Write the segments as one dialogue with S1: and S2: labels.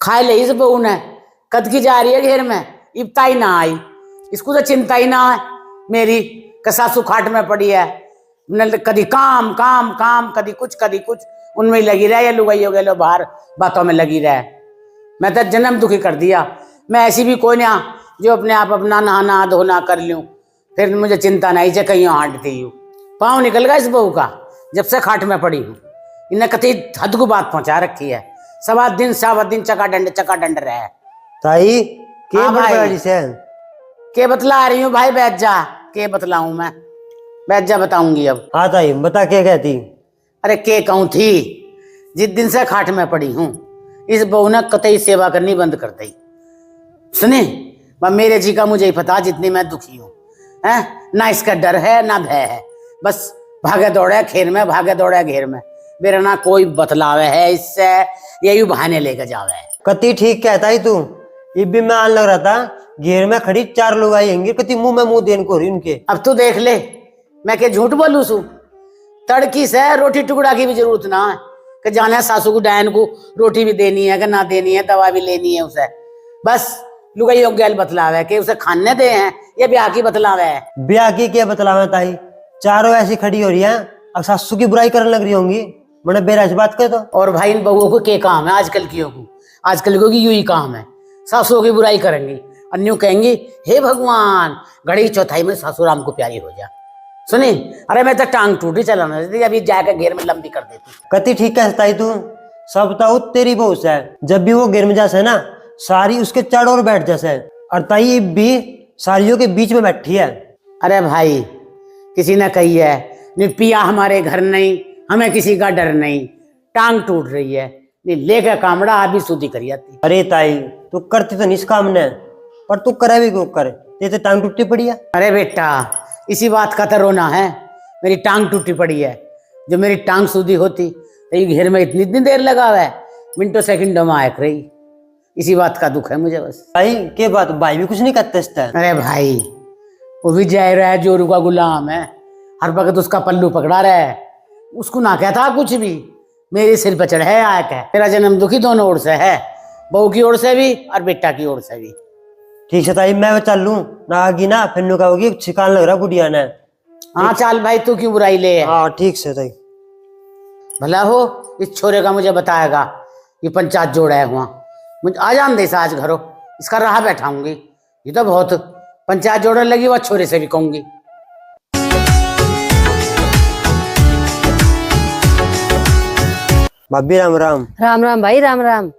S1: खाए ले इस बहू ने कद की जा रही है घेर में, इब्ता ही ना आई, इसको तो चिंता ही ना है मेरी सासू खाट में पड़ी है, कभी काम काम काम कभी कुछ उनमें ही लगी रहे, या लुगाई हो गए लो बाहर बातों में लगी रहे। मैं तो जन्म दुखी कर दिया। मैं ऐसी भी कोई ना जो अपने आप अपना नहाना धोना कर लूँ, फिर मुझे चिंता नहीं है कहीं हांटती हूँ। पाँव निकल गया इस बहू का जब से खाट में पड़ी हूँ। इन्हें कति हद को बात पहुंचा रखी है, सवा दिन चका डंड रहे है।
S2: ताई के
S1: हाँ
S2: बड़ी से
S1: के बतला रही हूँ भाई, बैठ जा। के बतलाऊं मैं, बैठ जा बताऊंगी अब।
S2: हाँ ताई बता क्या कहती।
S1: अरे के कहूँ थी, जिस दिन से खाट में पड़ी हूँ इस बहू ने कतई सेवा करनी बंद कर दी। सुने मेरे जी का मुझे ही पता जितनी मैं दुखी हूँ है, ना इसका डर है ना भय है, बस भागे दौड़े खेर में भागे दौड़े घेर में, मेरा ना कोई बतलावे है इससे, यही बहाने लेकर जावे है।
S2: कति ठीक कहता ही तू। ये भी मैं आन लग रहा था घेर में खड़ी 4 लोग आई होंगे, कति मुंह में मुंह देन को रही उनके।
S1: अब तू देख ले मैं क्या झूठ बोलू सू, तड़की से रोटी टुकड़ा की भी जरूरत ना है कि जाने सासू को डायन को रोटी भी देनी है कि ना देनी है, दवा भी लेनी है उसे, बस लुगाई गैल बतलावे कि उसे खाने दे हैं, ये ब्याह की बतलावे है।
S2: ब्याह की क्या बतलावे ताई, चारों ऐसी खड़ी हो रही है, अब सासू की बुराई करने लग रही होंगी, मैंने बेरा से बात कर दो।
S1: और भाई इन बहुओं को क्या काम है आजकल की को, आजकल को यूं ही काम है, सासुओं की बुराई करेंगी और न्यू कहेंगी हे भगवान घड़ी चौथाई में सासू राम को प्यारी हो जा। सुनी अरे मैं तो टांग टूटी चलाना देती, अभी जाकर घेर में लंबी कर देती।
S2: कति ठीक कहता ही तू, सब बताओ तेरी बहू से जब भी वो घेर में जासे ना सारी उसके चढ़ और बैठ जैसे, और ताई भी सारियों के बीच में बैठी है।
S1: अरे भाई किसी ने कही है नहीं पिया हमारे घर नहीं, हमें किसी का डर नहीं, टांग टूट रही है नहीं लेकर कामड़ा अभी सूदी कर जाती।
S2: अरे ताई तू करती तो नहीं इस काम ने, पर तू करे भी क्यों कर, ये तो टांग टूटती पड़ी है।
S1: अरे बेटा इसी बात का तो रोना है, मेरी टांग टूटी पड़ी है, जो मेरी टांग सूदी होती तो ये घेर में इतनी देर लगा हुआ है, मिनटों सेकंडों में आयक रही, इसी बात का दुख है मुझे बस।
S2: भाई के बात भाई भी कुछ नहीं करते इसका।
S1: अरे भाई वो भी जा रहा है जोरू का गुलाम है, हर वक्त उसका पल्लू पकड़ा रहा है, उसको ना कहता कुछ भी, मेरे सिर पर चढ़ है आयक है। मेरा जन्म दुखी दोनों ओर से है, बहू की ओर से भी और बेटा की ओर से भी।
S2: ठीक है ताई मैं चल लूं ना, आगी ना फिर नु कहोगी छिकान लग रहा गुड़िया ने।
S1: हाँ चल भाई तू क्यों बुराई ले।
S2: हाँ ठीक से ताई।
S1: भला हो इस छोरे का मुझे बताएगा, ये पंचायत जोड़ा है वहाँ, मुझे आ जान दे आज घरों, इसका राह बैठाऊंगी, ये तो बहुत पंचायत जोड़ने लगी, वह छोरे से भी कहूंगी।
S2: भाभी राम राम।
S3: राम राम भाई राम राम।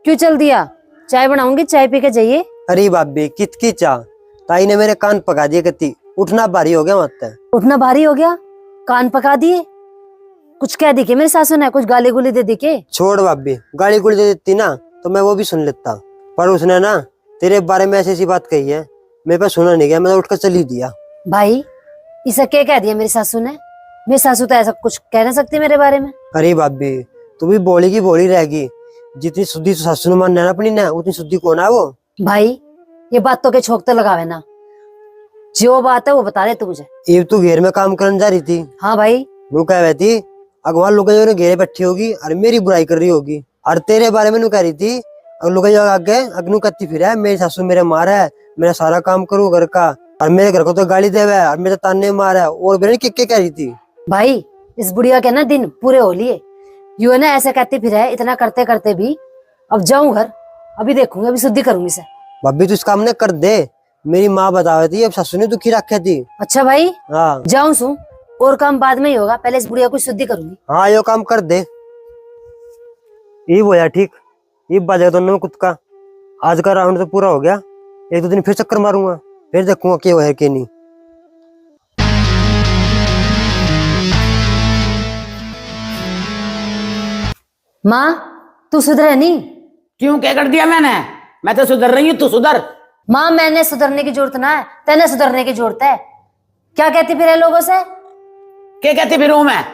S3: क्यों चल दिया, चाय बनाऊंगी चाय पी के जाइए।
S2: अरे भाभी कित की चाह, ताई ने मेरे कान पका दिए, कति उठना भारी हो गया मत।
S3: उठना भारी हो गया, कान पका दिए, कुछ कह दी के मेरी सासू ने, कुछ गाली गुली दे दी के।
S2: छोड़ भाभी, गाली गुली दे देती ना तो मैं वो भी सुन लेता, पर उसने ना तेरे बारे में ऐसी बात कही है, मेरे पास सुना नहीं गया, मैं उठकर चली दिया।
S3: भाई इसे क्या कह दिया मेरी सासू ने, मेरी सासू तो ऐसा कुछ कह नहीं सकती मेरे बारे में।
S2: अरे भाभी तू भी बोली की बोली रहेगी, जितनी शुद्धि सासू ने मानना है अपनी ना, उतनी शुद्धि कौन है वो। भाई
S3: ये बात तो के छोक तो लगावे ना, जो बात है वो बता दे तू मुझे।
S2: ये तू घेर में काम करने जा रही थी।
S3: हाँ भाई।
S2: वो कह रही थी अगवा लोग घेरे बैठी होगी और मेरी बुराई कर रही होगी, और तेरे बारे में कह रही थी लोग आगे अगनू कत्ती फिर है, मेरी सासू मेरे मार है, मेरा सारा काम करूँ घर का, और मेरे घर को तो गाली दे और मेरे ताने मार है, और मेरे क्या कह रही थी।
S3: भाई इस बुढ़िया के ना दिन पूरे हो लिए, यू है ना ऐसे कहती फिर है, इतना करते करते भी अब जाऊं घर, अभी देखूंगी, अभी शुद्धि करूंगी इसे।
S2: भाभी तू इस काम ने कर दे, मेरी माँ बता रही थी अब सासू ने दुखी रखी थी।
S3: अच्छा भाई
S2: हाँ
S3: जाऊं सू, और काम बाद में ही होगा, पहले इस बुढ़िया को शुद्धि करूंगी।
S2: हाँ यो काम कर दे। ये वो यार ठीक, ये बाजेगा दोनों में कुछ का, आज का राउंड तो पूरा हो गया, 1-2 दिन फिर चक्कर मारूंगा, फिर देखूंगा क्या हुआ है क्या नहीं।
S3: माँ तू सुधरे नहीं?
S1: क्यों क्या कर दिया मैंने, मैं तो सुधर रही हूँ, तू सुधर।
S3: माँ मैंने सुधरने की जरूरत ना है, तेने सुधरने की जरूरत है। क्या कहती फिर है लोगों से?
S1: क्या कहती फिर हूँ मैं,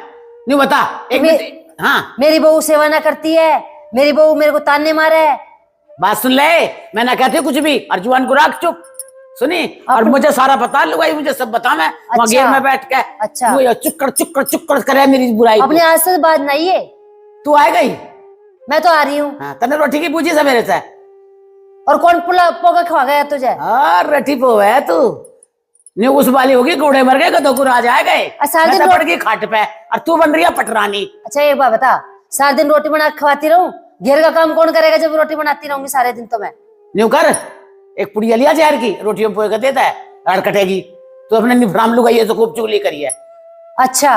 S1: नहीं बता एक हाँ
S3: मेरी बहू सेवा ना करती है, मेरी बहू मेरे को ताने मारे है।
S1: बात सुन ले, मैं ना कहती कुछ भी, और जुबान को रख चुप। सुनी और मुझे सारा बता लुगाई, मुझे सब बता, मैं वहाँ घेर में बैठ के
S3: अच्छा
S1: चुक्कर करे मेरी बुराई।
S3: अपने आज से बात नहीं है,
S1: तू आ गई
S3: मैं तो आ रही हूँ।
S1: हाँ, तने रोटी की पूछी से मेरे से।
S3: और कौन पुला पोगा खवा गया तुझे?
S1: रटी पो है तू। न्यू उस वाली होगी, घोड़े मर गए, गधों को राज आ गए,
S3: सारा दिन
S1: पड़ गई खाट पे, और तू बन रही है पटरानी।
S3: अच्छा एक बात बता, सारा दिन रोटी बना के खवाती रहूं? घेर का काम कौन करेगा जब रोटी बनाती रहूंगी सारे दिन? तो मैं
S1: न्यू कर, एक पुड़िया लिया जहर की, रोटियों पोए कर देता है, अड़ कटेगी। तो अपने निफराम लुगाई है तो खूब चुगली करी है।
S3: अच्छा,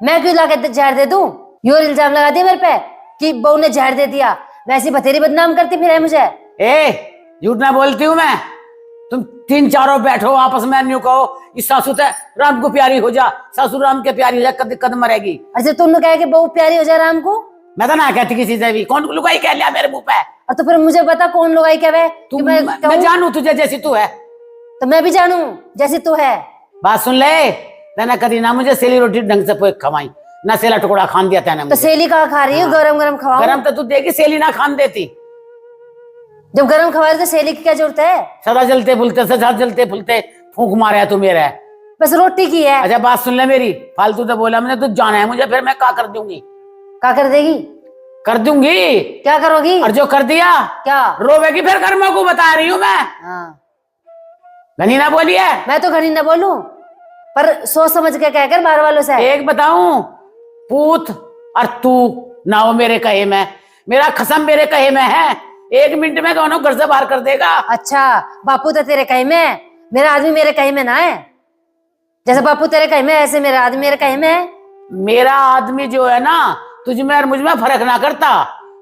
S3: मैं क्यों लाके जहर दे दूं? यो इल्जाम लगा दिया मेरे पे कि बहू ने जहर दे दिया, वैसी बथेरी बदनाम करती फिर है मुझे।
S1: ए झूठ ना बोलती हूँ मैं। तुम तीन चारों बैठो आपस में, न्यू कहो इस सासू से राम को प्यारी हो जा, सासू राम के प्यारी हो जा, कद कद मरेगी।
S3: अच्छा तुमने कहा कि बहू प्यारी हो जाए राम को?
S1: मैं तो ना कहती किसी से भी, कौन लुगाई कह लिया मेरे मुंह पे?
S3: और तो फिर मुझे बता कौन लुगाई क्या है?
S1: मैं जानू तुझे जैसी तू है,
S3: तो मैं भी जानू जैसी तू है।
S1: बात सुन ले, तेने कभी ना मुझे सेली रोटी ढंग से पोए खवाई, ना सेला टुकड़ा खान दिया तेने।
S3: तो सेली कहाँ खा रही है? गरम गरम खवाओ।
S1: गरम तो तू देगी, सेली ना खान देती।
S3: जब गरम खवा रहे तो सेली की क्या जरूरत है?
S1: सदा जलते फुलते, सदा जलते फुलते फूंक मारा है तू मेरा।
S3: बस रोटी की है।
S1: अच्छा बात सुन ले मेरी, फालतू तो बोला मैंने, तू जाना है मुझे, फिर मैं क्या कर दूंगी?
S3: क्या कर देगी?
S1: कर दूंगी।
S3: क्या करोगी?
S1: और जो कर दिया
S3: क्या
S1: रोवेगी फिर कर्मों को, बता रही हूँ मैं।
S3: हाँ।
S1: घनी ना बोली है।
S3: मैं तो घनी ना बोलूं, पर सोच समझ के कहकर बाहर वालों से।
S1: एक बताऊं, पूत और तू ना हो मेरे कहे में, मेरा खसम मेरे कहे में है, 1 मिनट में दोनों घर से बाहर कर देगा।
S3: अच्छा बापू तो तेरे कहे में, मेरा आदमी मेरे कहे में ना है। जैसे बापू तेरे कहे में ऐसे मेरा आदमी मेरे कहे में है।
S1: मेरा आदमी जो है ना, तुझ में और मुझ में फर्क ना करता,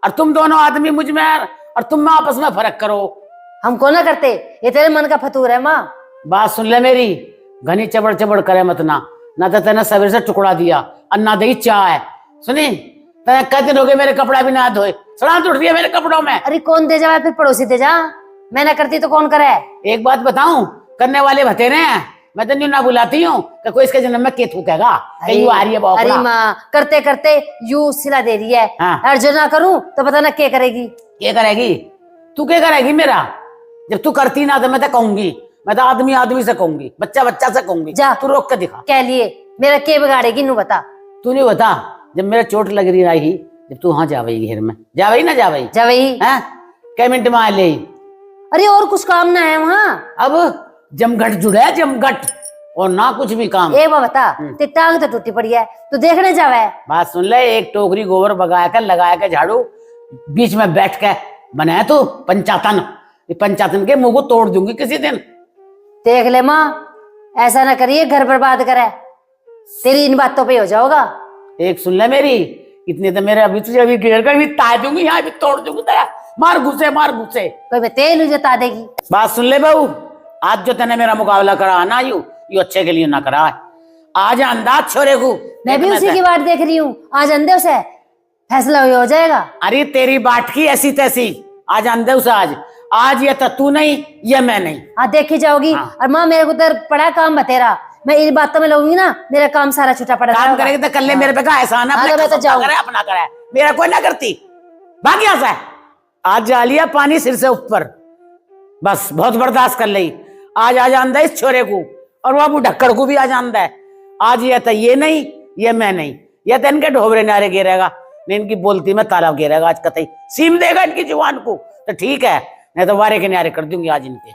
S1: और तुम दोनों आदमी मुझ में और तुम में आपस में फर्क करो।
S3: हमको ना करते, ये तेरे मन का फतूर है माँ।
S1: बात सुन ले मेरी, घनी चबड़ चबड़ करे मत ना तो तेने सवेरे से टुकड़ा दिया और ना दही चाय। सुनी, तेने कई दिन हो गए मेरे कपड़ा भी ना धोए, सड़ांत उठ रही है मेरे कपड़ों में।
S3: अरे कौन दे जाए? फिर पड़ोसी दे जा, मैं ना करती तो कौन करे?
S1: एक बात बताऊं, करने वाले बतेरे हैं, मैं तो न्यू ना बुलाती हूँ कि कोई इसके जन्म में के थूकेगा, कहीं आ रही है बहुत।
S3: अरे माँ करते करते यू सिला दे रही है।
S1: हाँ।
S3: और जो ना करूं तो पता ना क्या करेगी।
S1: क्या करेगी? तू क्या करेगी मेरा? जब तू करती ना तो मैं तो कहूंगी, मैं तो आदमी आदमी से कहूंगी, बच्चा बच्चा से कहूंगी।
S3: जा
S1: तू रोक के दिखा।
S3: कह लिए मेरा के बिगाड़ेगी नू बता।
S1: तू नहीं बता, जब मेरा चोट लग रही रही, जब तू वहां जावई घेर में, जावई ना जावई?
S3: जा वही
S1: हैं, कै मिनट में आ ले?
S3: अरे और कुछ काम ना है वहाँ?
S1: अब जमघट जुड़ा है, जमघट, और ना कुछ भी काम।
S3: एक बात बता, तेरी टांग तो टूटी पड़ी है, तू देखने जावे?
S1: बात सुन ले, एक टोकरी गोबर बगाया कर लगाया के झाड़ू, बीच में बैठ के बनाया तू पंचातन, पंचातन के मुंह को तोड़ दूंगी किसी दिन।
S3: देख ले माँ, ऐसा ना करिए घर बर्बाद करे, तेरी इन बातों पे हो जाओगा। एक
S1: सुन ले मेरी, इतने तो मेरे अभी तुझे अभी घेर कर भी ताय दूंगी, यहाँ भी तोड़ दूंगी तेरा, मार घुसे मार घुसे।
S3: कोई मैं तेल जता देगी।
S1: बात सुन ले बहू, आज जो तेने मेरा मुकाबला करा ना, यू अच्छे के लिए ना करा है, आज अंदाज छोरे को।
S3: मैं भी उसी की बात देख रही हूँ, आज अंधे से फैसला हो जाएगा।
S1: अरे तेरी बाट की ऐसी तैसी, आज अंधे से आज ये तो तू नहीं, ये मैं नहीं।
S3: हाँ देखी जाओगी। हाँ। और माँ मेरे को तो पड़ा काम बतेरा, मैं इन बातों में लगूंगी ना, मेरा काम सारा छुटा पड़ा।
S1: काम करेगी तो कर ले। हाँ। मेरे पे का एहसान है,
S3: मैं तो जाऊँ
S1: अपना करे, मेरा कोई ना करती। भाग यहाँ से, आज जा लिया पानी सिर से ऊपर, बस बहुत बर्दाश्त कर ली। आज आ जानदा इस छोरे को, और वो ढक्कड़ को भी आ जानदा है। आज ये तो ये नहीं, ये मैं नहीं, ये तो इनके ढोबरे नारे गिरेगा, नहीं इनकी बोलती में तालाब गिरेगा आज कतई, सीम देगा इनकी जुबान को तो ठीक है, नहीं तो वारे के नारे कर दूंगी आज इनके।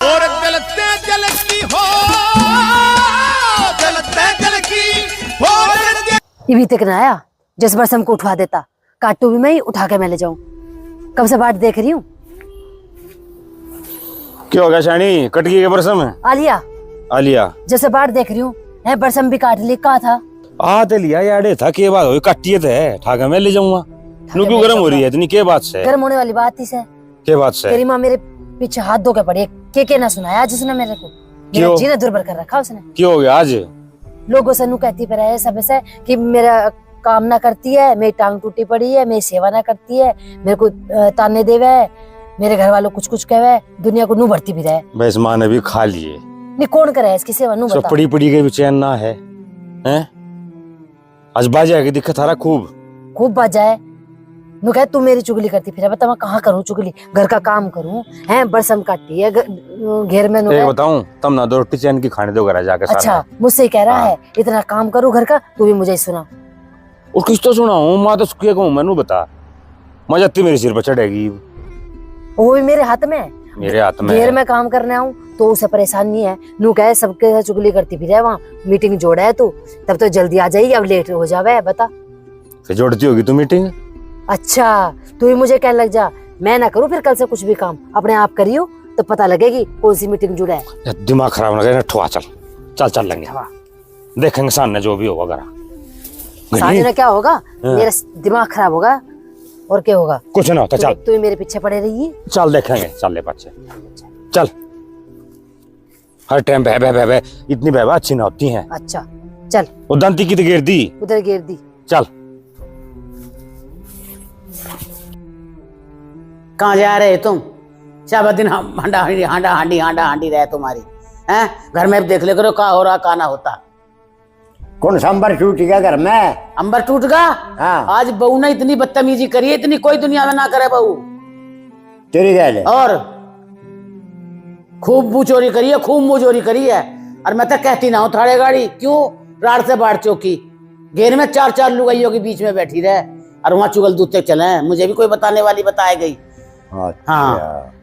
S4: और जलते जल की हो, जलते जल की हो।
S3: ये भी तक ना आया, जिस वर्ष हमको उठवा देता, काटू भी मैं ही उठा के मैं ले जाऊं। कब से बाट देख रही हूँ।
S5: क्या हो गया शानी, कटकी के बरसम है? आलिया
S3: जैसे बाट देख रही हूँ, है बरसम भी काट ली। कहा था
S5: ते लिया यारे था, के बात हो काटिए थे, ठाका मैं ले जाऊंगा। नु क्यों गर्म हो रही है इतनी, के बात से?
S3: गर्म होने वाली बात ही से।
S5: के बात से?
S3: तेरी माँ मेरे पीछे हाथ धो के पड़ी है, के ना सुनाया आज उसने मेरे को, मेरा जीना दुर्बल कर रखा उसने।
S5: क्यों हो गया आज?
S3: लोगों से नू कहती पर है सब से कि मेरा काम ना करती है, मेरी टांग टूटी पड़ी है, मेरी सेवा ना करती है, मेरे को ताने देवे है, मेरे घर वालों कुछ कहे, दुनिया को नू भरती भी रहे।
S5: बस माँ ने भी खा लिए,
S3: नहीं कौन करे इसकी सेवा नू बता।
S5: पड़ी पड़ी के भी चैन ना है, हैं? आज बाजा की दिक्कत थारा खूब
S3: बाजा है। नु कहे तू मेरी चुगली करती फिर, बता मैं कहाँ करूँ चुगली, घर का काम करूँ है, बरसम काटी है घेर में। नु
S5: बताऊं तम ना, दो रोटी चैन की खाने दो घर जाकर।
S3: अच्छा मुझसे ही कह रहा है, इतना काम करूँ घर का, तू भी मुझे ही सुना।
S5: और किस तो सुनाऊं मां तो सुखिया कहूं मैनू बता मां जाती मेरे सिर पर चढ़ेगी
S3: वो भी मेरे हाथ में है।
S5: मेरे हाथ में
S3: घेर
S5: है।
S3: में काम करने आऊं तो उसे परेशानी है। नू कहे सबके साथ चुगली करती फिर है, वहाँ मीटिंग जोड़ा है तू, तब तो जल्दी आ जाएगी, अब लेट हो जावे बता।
S5: फिर जोड़ती होगी तू मीटिंग।
S3: अच्छा तू ही मुझे कहने लग जा, मैं ना करूँ फिर कल से कुछ भी काम, अपने आप करियो तो पता लगेगी कौन सी मीटिंग जुड़ा है।
S5: दिमाग खराब ना करे ठुआ चल चल चल लेंगे देखेंगे सामने जो भी होगा करा
S3: सामने ना क्या होगा, मेरा दिमाग खराब होगा और क्या होगा।
S5: कुछ ना होता चल
S3: तू ही मेरे पीछे पड़े रहिए।
S5: चल देखेंगे चल ले बच्चे चल हर टाइम बह बह बह बह इतनी बहबा अच्छी ना होती हैं।
S3: अच्छा चल
S5: वो दंती की तो गिर दी
S3: उधर गिर दी।
S5: चल
S1: कहाँ जा रहे तुम? सब दिन हांडा हांडी रहे तुम्हारी हैं। घर में देख ले करो क्या हो रहा क्या ना होता।
S6: कौन सा अंबर टूट गया घर में?
S1: अंबर टूट गया।
S6: हाँ।
S1: आज बहू ने इतनी बदतमीजी करी है, इतनी कोई दुनिया में ना करे बहू।
S6: तेरी गैल है।
S1: और खूब मुँह चोरी करी है, खूब मुँह चोरी करी है। और मैं तो कहती ना हूँ थाड़े गाड़ी क्यों राड़ से बाढ़ चौकी घेर में 4-4 लुगाइयों के बीच में बैठी रहे और वहां चुगल दूते चले। मुझे भी कोई बताने वाली बताए गई।
S6: अच्छा।
S1: हाँ।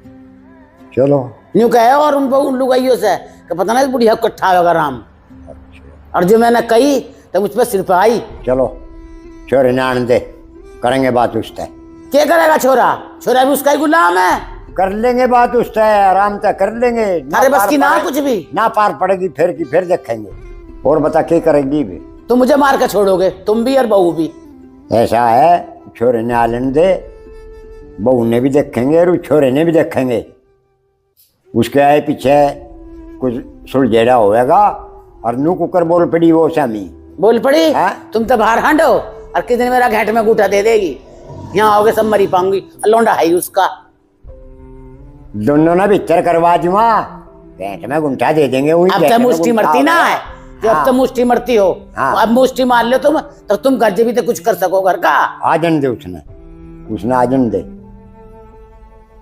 S6: चलो
S1: यूं कहे और उन लुगाइयों से कि पता नहीं बुढ़िया कट्ठा होगा राम। और जो मैंने कही तो मुझ पर सिर पे आई।
S6: चलो छोरे ने आने दे, करेंगे बात उससे।
S1: क्या करेगा छोरा? छोरा भी उसका ही गुलाम है।
S6: कर लेंगे बात उससे, आराम से कर लेंगे।
S1: अरे बस की ना कुछ भी
S6: ना पार पड़ेगी फिर की फिर देखेंगे। और बता क्या करेगी भी?
S1: तो मुझे मार के छोड़ोगे तुम भी और बहू भी।
S6: ऐसा है छोरे ने आने दे, बहू ने भी देखेंगे और छोरे ने भी देखेंगे। उसके आए पीछे कुछ सुलझेड़ा होएगा और नू कुकर बोल पड़ी वो सामी
S1: बोल पड़ी।
S6: हाँ?
S1: तुम तो बाहर हांडो और किस दिन मेरा घेट में गूठा दे देगी। यहाँ आओगे सब मरी पाऊंगी। लौंडा है उसका।
S6: दोनों ना भीतर करवा दूंगा, पेट में गुंठा दे देंगे। वही
S1: अब
S6: पेट
S1: तो
S6: में
S1: मुष्टि
S6: गुंठा
S1: मरती ना
S6: होगा।
S1: है जो अब तो मुष्टि मरती हो।
S6: हाँ।
S1: अब मुष्टि मार लो तुम तो तुम घर भी तो कुछ कर सको घर का।
S6: आजन दे उसने आजन दे।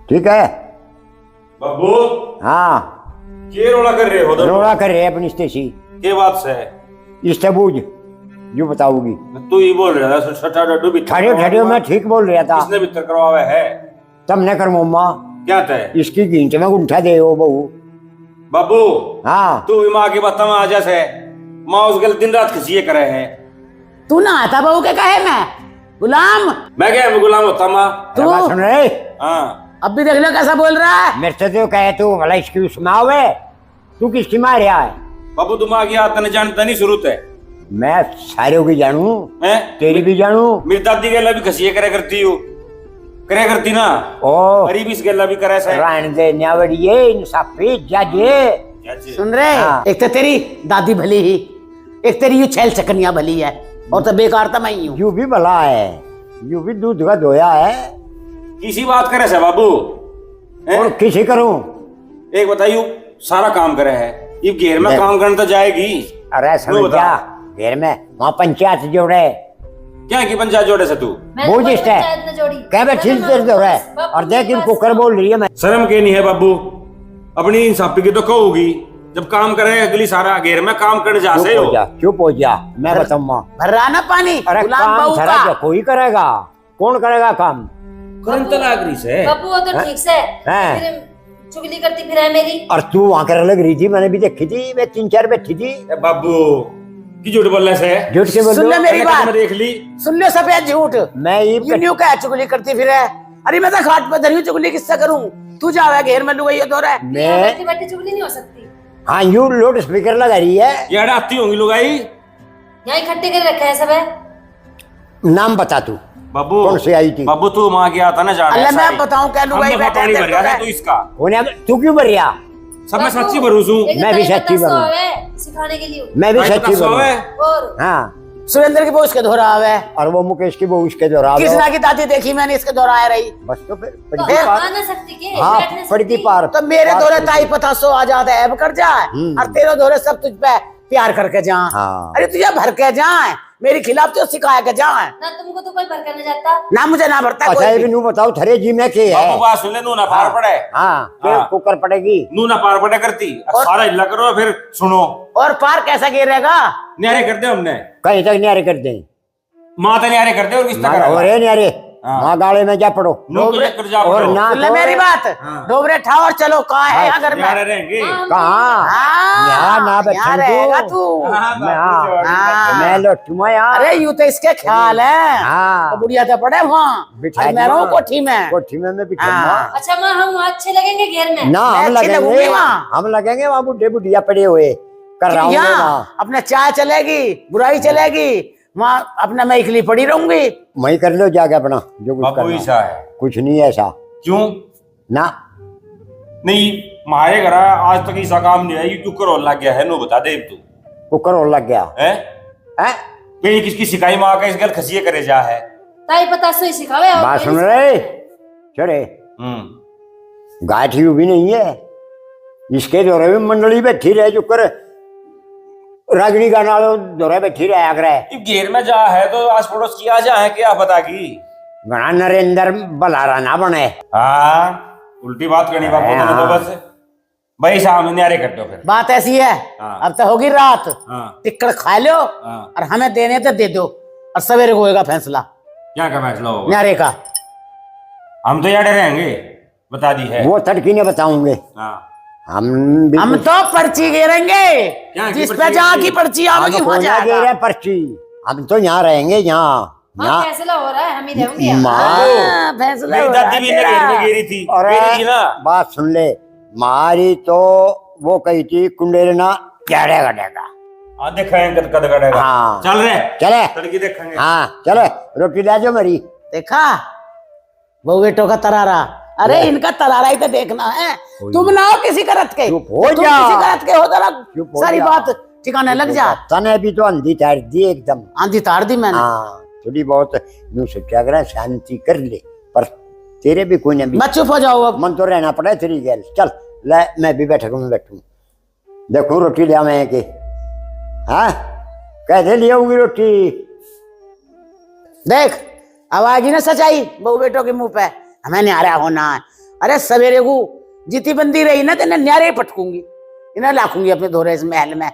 S6: ठीक है
S5: बाबू
S6: हाँ।
S5: ये रोला कर रहे हो
S6: रोड़ा कर रहे अपनी स्टेसी
S5: के बात से
S6: इससे बूझ जो बताऊंगी।
S5: तू ही बोल रहा था छठा डड्डू भी
S6: ठहरे मैं ठीक बोल रहा था।
S5: किसने भीतर करवावे है?
S6: तब न कर मम्मा
S5: क्या तय
S6: इसकी गिंच में गुंठा दे ओ बहू।
S5: बाबू
S6: हाँ
S5: तू भी माँ की बात में आ जैसे माँ उसके दिन रात खिसिए करे है।
S1: तू ना आता बहू के कहे मैं गुलाम।
S5: मैं क्या मैं गुलाम होता माँ?
S1: तू
S6: बात सुन रहे?
S5: हाँ
S1: अब भी देख लो कैसा बोल रहा है।
S6: मेरे से तो कहे तू भला इसकी उसमें आवे, तू किसकी मार रहा है?
S5: बाबू तुम आगे आता नहीं जानता नहीं शुरू है।
S6: मैं सारे की जानू,
S5: हैं?
S6: तेरी भी जानू।
S5: मेरी दादी गेला भी खसिए करे करती हूँ करे करती ना।
S6: ओ
S5: गरीब इस गेला भी करे से
S6: रान दे न्यावड़िए इंसाफी जाजे।
S1: सुन रहे
S6: हाँ।
S1: एक तो तेरी दादी भली ही, एक तेरी यू छैल चकनिया भली है और तो बेकार तो मैं ही हूँ।
S6: यू भी भला है, यू भी दूध का धोया है।
S5: किसी बात करे से बाबू हैं?
S6: और किसी करूं?
S5: एक बताइयो सारा काम करे है ये घेर में
S6: देख।
S5: काम करने तो जाएगी।
S6: अरे
S5: वो
S6: समझ
S5: बता।
S6: जा घेर में वहाँ पंचायत जोड़े
S5: क्या की पंचायत जोड़े से तू?
S6: वो जिससे कह बे छिल तेर दो रहे और देख इन कुकर बोल रही है। मैं
S5: शर्म के नहीं है बाबू? अपनी इंसाफी की तो कहोगी जब काम करे अगली सारा घेर में काम करने जा से हो।
S6: चुप हो जा मैं बताऊंगा।
S1: भर रहा ना पानी
S6: अरे
S1: गुलाम
S6: काम
S1: बहू
S6: सारा
S1: का।
S6: कोई करेगा, कौन करेगा काम?
S5: करंट लाग रही से
S3: बाबू वो तो ठीक से
S6: हैं?
S3: फिर चुगली करती फिर है मेरी।
S6: और तू वहाँ कर लग रही थी, मैंने भी देखी थी, मैं 3-4 बैठी थी।
S5: ए बाबू की झूठ बोलने से
S6: झूठ के बोल
S1: सुन ले मेरी बात।
S5: मैं देख ली
S1: सुन लो सफेद झूठ।
S6: मैं ये
S1: यूं यूं क्या चुगली करती फिर है। अरे मैं तो खाट पे धरी हूँ, चुगली किससे करूं? तू जावे घेर में लुगाई दो रहा है।
S6: मैं
S3: बैठे बैठे चुगली नहीं हो सकती।
S6: हाँ यू लोड स्पीकर लगा रही है।
S5: ये आती होंगी लुगाई।
S3: यहाँ इकट्ठे कर रखा है सब है।
S6: नाम बता तू
S5: बाबू
S6: कौन सी आई थी?
S5: बाबू तू माँ की आता ना जाने
S1: अल्लाह मैं
S5: सारी।
S1: बताऊं क्या लुगाई
S5: हमने
S1: बैठे
S5: पानी
S1: हैं,
S5: भर रहा
S1: देखो
S5: है तू इसका
S6: होने तू क्यों भर रहा?
S5: सब मैं सच्ची भरूस हूँ।
S6: मैं भी सच्ची बनूं।
S3: सिखाने के लिए।
S6: मैं भी
S5: भाई
S6: सच्ची
S5: तो सौ
S6: बनूं।
S5: है।
S3: और
S6: हाँ
S1: सुरेंद्र की वो इसके दोहरा है।
S6: और वो मुकेश की वो उसके दोहरा दो।
S1: कृष्णा की दादी देखी मैंने इसके दोहराए रही।
S6: बस तो फिर
S3: तो
S6: पड़की पार।
S3: आ ना सकती के
S6: हाँ
S3: बैठ ना
S6: पड़की
S3: सकती।
S6: पार।
S1: तो मेरे
S6: पार
S1: दोहरे
S6: पड़की।
S1: ताई पता सो आ जाता है कर जाए और तेरे दोहरे सब तुझ पे प्यार करके जा।
S6: हाँ।
S1: अरे तुझे भर के जाए मेरे खिलाफ तो सिखाया के जाए
S3: ना तुमको तो कोई भर करने जाता।
S1: ना मुझे ना भरता
S6: अच्छा
S1: कोई
S6: ये
S1: भी।
S6: भी नू बताओ थरे जी में के
S5: बाबू
S6: है?
S5: बात सुन ले नू ना पार पड़े।
S6: हाँ के
S5: हाँ।
S6: कुकर पड़ेगी।
S5: नू ना पार पड़े करती अब सारा हिला करो फिर सुनो
S1: और पार कैसा गिरेगा?
S5: न्यारे कर दे हमने।
S6: कहीं तक न्यारे कर दें
S5: माँ तो न्यारे करते और किसका
S6: और
S5: करा
S6: नहीं अरे
S5: हाँ।
S6: माँ गाड़े में जा पड़ो
S5: नौक लेकर जा
S6: और
S5: पड़ो।
S6: ना
S1: सुन ले
S6: तो
S1: मेरी बात,
S5: हाँ।
S1: डोबरे ठाओ और चलो, कहाँ है अगर मैं
S5: न्यारे रहेंगे
S6: कहाँ
S1: हाँ,
S6: यहाँ ना
S1: यहाँ
S6: बैठें
S1: रहेगा
S6: तू
S1: तू।
S6: मैं मैं लौटूंगा यार
S1: अरे यूं तो इसके ख्याल है,
S6: हाँ।
S1: तो बुढ़िया तो पड़े वहाँ,
S6: बिठा
S1: और मैं
S6: दूंगा।
S1: रहूं कोठी में।
S6: कोठी में मैं बिठाऊंगा
S1: हाँ।
S3: अच्छा माँ हम वहाँ अच्छे लगेंगे घेर में?
S6: ना
S1: मैं
S6: हम
S1: अच्छी लगूंगी
S6: लगेंगे
S1: वहाँ।
S6: हम लगेंगे वहाँ बुढ़े बुढ़िया पड़े हुए कर रहा हूँ मैं
S1: यहाँ
S6: वहाँ
S1: अपने चाय चलेगी, बुराई चलेगी, वहाँ अपना मैं इकली पड़ी रहूंगी।
S6: वही कर लो जाके अपना जो कुछ
S5: बाबू
S6: करना
S5: ऐसा है
S6: कुछ नहीं ऐसा
S5: क्यों
S6: ना
S5: नहीं हमारे घर आज तक ऐसा काम नहीं है, क्यों करो लग गया है नो बता दे तू
S6: कुकर और लग गया
S5: है
S6: है
S5: कहीं किसकी सिकाई माँ का इस गल खसिए करे जा है।
S3: ताई पता सही सिखावे और
S6: बात
S3: मेरी
S6: सुन
S3: सिखावे।
S6: रहे चले गाय ठीक भी नहीं है इसके दौरे में मंडली बैठी रहे जो कर रागनी का नालो दौरे बैठी रहे आगरा
S5: ये घेर में जा है तो आस पड़ोस की आ जा है क्या पता की
S6: घना नरेंद्र बलारा ना बने
S5: हाँ उल्टी बात करनी बापू
S6: हाँ।
S5: तो बस भाई साहब न्यारे कर दो फिर।
S1: बात ऐसी है,
S5: हाँ।
S1: अब तो होगी रात,
S5: हाँ
S1: टिक्कड़ खा लो
S5: हाँ
S1: और हमें देने तो दे दो, और सवेरे को होगा फैसला
S5: क्या का फैसला होगा?
S1: न्यारे का।
S5: हम तो यार रहेंगे बता दी है।
S6: वो तड़की ने बताऊंगे
S5: हाँ
S6: हम
S1: हम
S6: बिल्कुल
S1: तो पर्ची घेरेंगे,
S5: क्या की
S1: जिस पे
S5: पर्ची
S1: जहाँ
S5: घेरेंगे?
S1: की पर्ची
S6: हम
S1: आवेगी
S6: को
S1: वहाँ
S6: ना दे
S1: जाएगा।
S6: रहे पर्ची हम तो यहाँ रहेंगे यहाँ
S3: हाँ
S6: यहाँ
S3: फैसला हो रहा है हम ही रहेंगे यहाँ।
S6: माँ
S1: हाँ, फैसला
S5: मेरी
S1: हो रहा
S5: दादी भी इन्हें
S1: तेरा।
S5: घेर में घेरी थी
S6: और
S5: घेरी थी ना।
S6: बात सुन ले मारी तो वो कही थी कुंडेरना क्या गडेगा
S5: हाँ देखेंगे कद कद करेगा।
S6: हाँ।
S5: चल रहे
S6: चले
S5: तड़की देखेंगे।
S6: हाँ चले रोटी ला जो मेरी
S1: देखा बहु बेटों का तरारा, अरे इनका तरारा ही तो देखना है। तुम ना हो किसी करत के,
S6: चुप हो
S1: तुम
S6: जा।
S1: किसी करत के हो जरा
S6: चुप हो
S1: सारी
S6: जा।
S1: बात ठिकाने लग जा।
S6: तने भी तो अंधी तार दी एकदम
S1: आंधी तार दी मैंने।
S6: हाँ थोड़ी बहुत यूं सोचा कर शांति कर ले पर तेरे भी कोई नहीं
S1: मैं चुप हो जाओ अब।
S6: मन तो रहना पड़ा तेरी गैल चल ले मैं भी बैठक में बैठूं देखूं रोटी ले आवे के हाँ कैसे ले आऊंगी रोटी
S1: देख आवाज ही ना सच्चाई बहु बेटों के मुंह पे, हमें न्यारा होना है। अरे सवेरे को जितनी बंदी रही ना तो इन्हें न्यारे पटकूंगी, इन्हें लाखूंगी अपने धोरे इस महल में।